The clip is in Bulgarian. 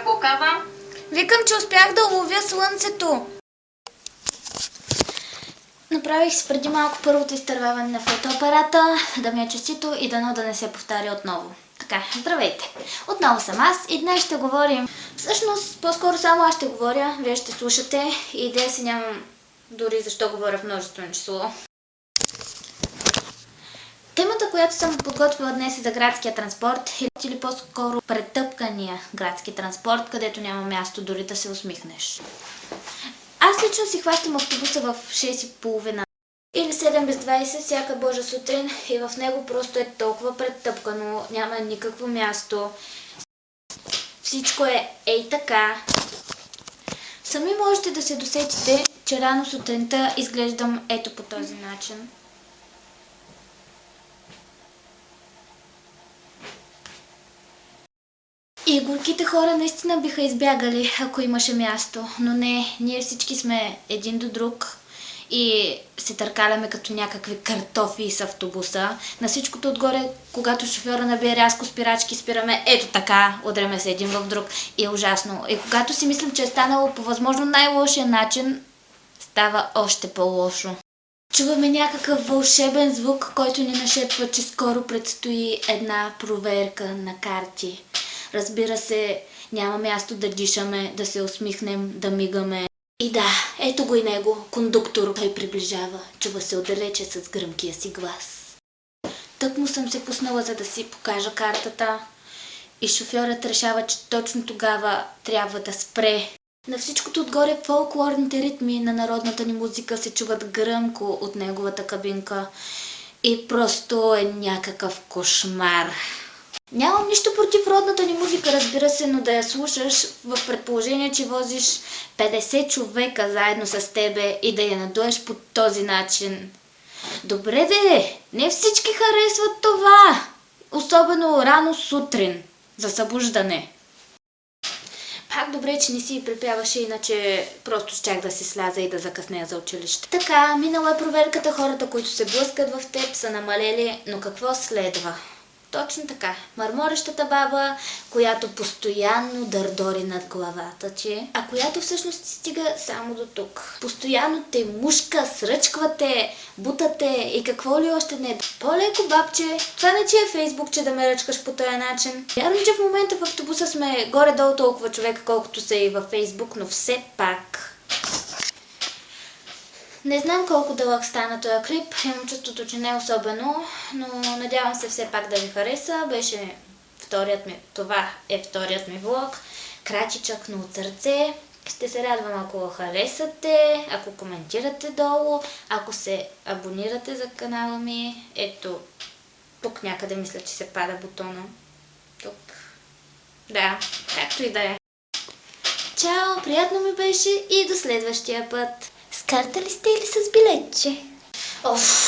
Какво каза? Викам, че успях да уловя слънцето. Направих си преди малко първото изтърваване на фотоапарата, да ми е честито и дано да не се повтаря отново. Така, здравейте! Отново съм аз и днес ще говорим. Всъщност, по-скоро само аз ще говоря, вие ще слушате и идея си нямам дори защо говоря в множествено число. Темата, която съм подготвила днес е за градския транспорт или по-скоро претъпкания градски транспорт, където няма място дори да се усмихнеш. Аз лично си хващам автобуса в 6:30 или 7:20 всяка божа сутрин и в него просто е толкова претъпкано, няма никакво място. Всичко е ей така. Сами можете да се досетите, че рано сутринта изглеждам ето по този начин. И горките хора наистина биха избягали, ако имаше място, но не, ние всички сме един до друг и се търкаляме като някакви картофи с автобуса. На всичкото отгоре, когато шофьора набие рязко спирачки, спираме ето така, удряме се един в друг и е ужасно. И когато си мислим, че е станало по възможно най-лошия начин, става още по-лошо. Чуваме някакъв вълшебен звук, който ни нашепва, че скоро предстои една проверка на карти. Разбира се, няма място да дишаме, да се усмихнем, да мигаме. И да, ето го и него, кондуктор. Той приближава, чува се отдалече с гръмкия си глас. Тъкмо съм се пуснала, за да си покажа картата. И шофьорът решава, че точно тогава трябва да спре. На всичкото отгоре фолклорните ритми на народната ни музика се чуват гръмко от неговата кабинка. И просто е някакъв кошмар. Нямам нищо против родната ни музика, разбира се, но да я слушаш в предположение, че возиш 50 човека заедно с тебе и да я надуеш по този начин. Добре де, не всички харесват това, особено рано сутрин, за събуждане. Пак добре, че не си припяваше, иначе просто щях да си сляза и да закъснея за училище. Така, минала е проверката, хората, които се блъскат в теб, са намалели, но какво следва? Точно така. Мърморещата баба, която постоянно дърдори над главата ти, а която всъщност ти стига само до тук. Постоянно те мушка, сръчква те, бута те и какво ли още не. По-леко, бабче, това не ти е Фейсбук, че да ме ръчкаш по този начин. Вярвам, че в момента в автобуса сме горе-долу толкова човека, колкото са и във Фейсбук, но все пак. Не знам колко дълъг стана този клип, имам чувството, че не е особено, но надявам се все пак да ви хареса. Това е вторият ми влог, кратичък, но от сърце. Ще се радвам, ако го харесате, ако коментирате долу, ако се абонирате за канала ми. Ето, тук някъде мисля, че се пада бутона. Тук. Да, както и да е. Чао, приятно ми беше и до следващия път. С карта ли сте или с билетче? Оф.